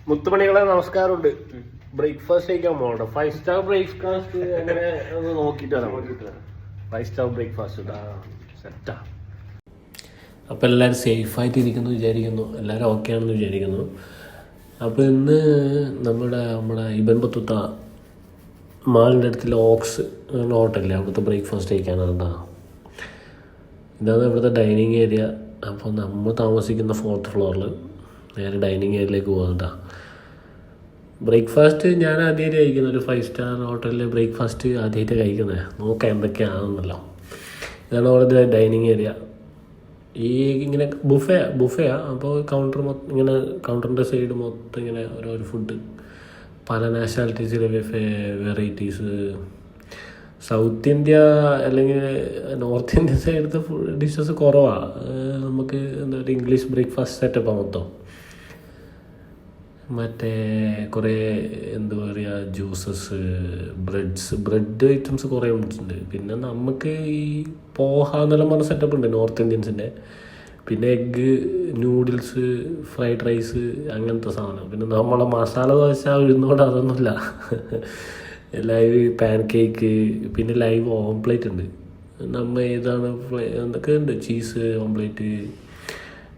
മുത്തുമണികളെ നമസ്കാരമുണ്ട്. ബ്രേക്ക്ഫാസ്റ്റ് കഴിക്കാൻ പോകണ്ട. 5 സ്റ്റാർ ബ്രേക്ക്ഫാസ്റ്റ് അങ്ങനെ ഒന്ന് നോക്കിയിട്ട് വരാം. 5 സ്റ്റാർ ബ്രേക്ക്ഫാസ്റ്റ് സെറ്റാ. അപ്പോൾ എല്ലാവരും സേഫായിട്ട് ഇരിക്കുന്നു വിചാരിക്കുന്നു, എല്ലാവരും ഓക്കെ ആണെന്ന് വിചാരിക്കുന്നു. അപ്പോൾ ഇന്ന് നമ്മുടെ ഇബൻ ബത്തുത്ത മാളിൻ്റെ അടുത്തുള്ള ഓക്സ് ഹോട്ടലില്ലേ, അവിടുത്തെ ബ്രേക്ക്ഫാസ്റ്റ് കഴിക്കാനാണ്. ഇതാണ് ഇവിടുത്തെ ഡൈനിങ് ഏരിയ. അപ്പോൾ നമ്മൾ താമസിക്കുന്ന 4th ഫ്ലോറിൽ നേരെ ഡൈനിങ് ഏരിയയിലേക്ക് പോകുന്നുണ്ടാ. ബ്രേക്ക്ഫാസ്റ്റ് ഞാൻ ആദ്യമായിട്ട് കഴിക്കുന്നത് ഒരു 5 സ്റ്റാർ ഹോട്ടലിലെ ബ്രേക്ക്ഫാസ്റ്റ് ആദ്യമായിട്ട് കഴിക്കുന്നത്. നോക്കാം എന്തൊക്കെയാണെന്നല്ലോ. ഇതാണ് അവിടുത്തെ ഡൈനിങ് ഏരിയ. ഈ ഇങ്ങനെ ബുഫയാ. അപ്പോൾ ഇങ്ങനെ കൗണ്ടറിൻ്റെ സൈഡ് മൊത്തം ഇങ്ങനെ ഓരോ ഫുഡ്, പല നാഷണാലിറ്റീസിലെ വെറൈറ്റീസ്. സൗത്ത് ഇന്ത്യ അല്ലെങ്കിൽ നോർത്ത് ഇന്ത്യൻ സൈഡത്തെ ഡിഷസ് കുറവാണ്. നമുക്ക് എന്താ പറയുക, ഇംഗ്ലീഷ് ബ്രേക്ക്ഫാസ്റ്റ് സെറ്റപ്പാണ് മൊത്തം. മറ്റേ കുറേ എന്താ പറയുക, ജ്യൂസസ്, ബ്രെഡ് ഐറ്റംസ് കുറേ ഉണ്ട്. പിന്നെ നമുക്ക് ഈ പോഹ എന്നെല്ലാം പറഞ്ഞ സെറ്റപ്പ് ഉണ്ട് നോർത്ത് ഇന്ത്യൻസിൻ്റെ. പിന്നെ എഗ്ഗ്, നൂഡിൽസ്, ഫ്രൈഡ് റൈസ്, അങ്ങനത്തെ സാധനം. പിന്നെ നമ്മളെ മസാല ദോശ ഉഴുന്നോട് അതൊന്നുമില്ല. ലൈവ് പാൻ കേക്ക്, പിന്നെ ലൈവ് ഓംപ്ലേറ്റ് ഉണ്ട്. നമ്മൾ ഏതാണ് എന്തൊക്കെ ഉണ്ട്, ചീസ് ഓംപ്ലേറ്റ്.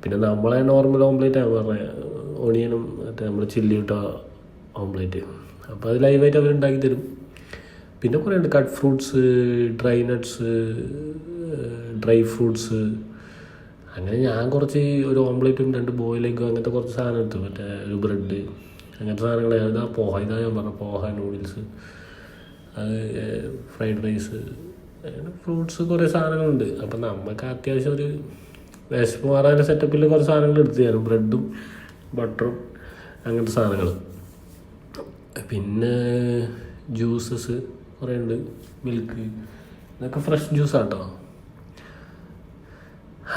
പിന്നെ നമ്മളെ നോർമൽ ഓംപ്ലേറ്റാണ് പറഞ്ഞത്, ഓണിയനും മറ്റേ നമ്മൾ ചില്ലി ഇട്ട ഓംപ്ലേറ്റ്. അപ്പോൾ അത് ലൈവായിട്ട് അവരുണ്ടാക്കി തരും. പിന്നെ കുറേ ഉണ്ട്, cut fruits, dry nuts, dry fruits. അങ്ങനെ ഞാൻ കുറച്ച് ഒരു ഓംപ്ലേറ്റും 2 ബോയിൽ എഗ്ഗും അങ്ങനത്തെ കുറച്ച് സാധനം എടുത്തു. മറ്റേ ഒരു ബ്രെഡ്, അങ്ങനത്തെ സാധനങ്ങൾ. ഇതാ ഞാൻ പറഞ്ഞ പോഹ, നൂഡിൽസ്, അത് ഫ്രൈഡ് റൈസ്, അങ്ങനെ ഫ്രൂട്ട്സ് കുറേ സാധനങ്ങളുണ്ട്. അപ്പം നമുക്ക് അത്യാവശ്യം ഒരു വിശപ്പ് മാറാൻ സെറ്റപ്പിൽ കുറച്ച് സാധനങ്ങൾ എടുത്തു തരും. ബ്രെഡും ബട്ടറും അങ്ങനത്തെ സാധനങ്ങൾ. പിന്നെ ജ്യൂസസ് കുറേ ഉണ്ട്, മിൽക്ക്, ഇതൊക്കെ ഫ്രഷ് ജ്യൂസാണ് കേട്ടോ.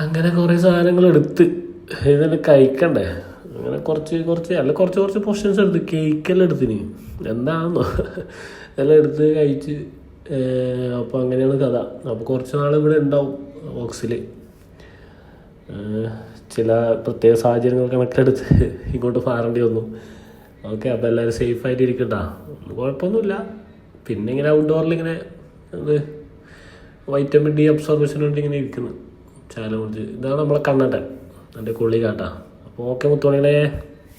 അങ്ങനെ കുറേ സാധനങ്ങൾ എടുത്ത് ഇതെല്ലാം കഴിക്കണ്ടേ. അങ്ങനെ കുറച്ച് പോർഷൻസ് എടുത്ത്, കേക്കെല്ലാം എടുത്തിന് എന്താണെന്നോ എല്ലാം എടുത്ത് കഴിച്ച്. അപ്പോൾ അങ്ങനെയാണ് കഥ. അപ്പോൾ കുറച്ച് നാൾ ഇവിടെ ഉണ്ടാവും ഓക്സിൽ. ചില പ്രത്യേക സാഹചര്യങ്ങൾ കണക്കിലെടുത്ത് ഇങ്ങോട്ട് മാറേണ്ടി വന്നു. ഓക്കെ, അപ്പോൾ എല്ലാവരും സേഫായിട്ട് ഇരിക്കണ്ട, കുഴപ്പമൊന്നുമില്ല. പിന്നെ ഇങ്ങനെ ഔട്ട്ഡോറിൽ ഇങ്ങനെ വൈറ്റമിൻ ഡി അബ്സോർബേഷൻ വേണ്ടി ഇങ്ങനെ ഇരിക്കുന്നു. ചാല കുടിച്ച്. ഇതാണ് നമ്മളെ കണ്ണട്ടൻ, എൻ്റെ കൊള്ളി കാട്ടാ. അപ്പോൾ ഓക്കെ മുത്തോണികളെ.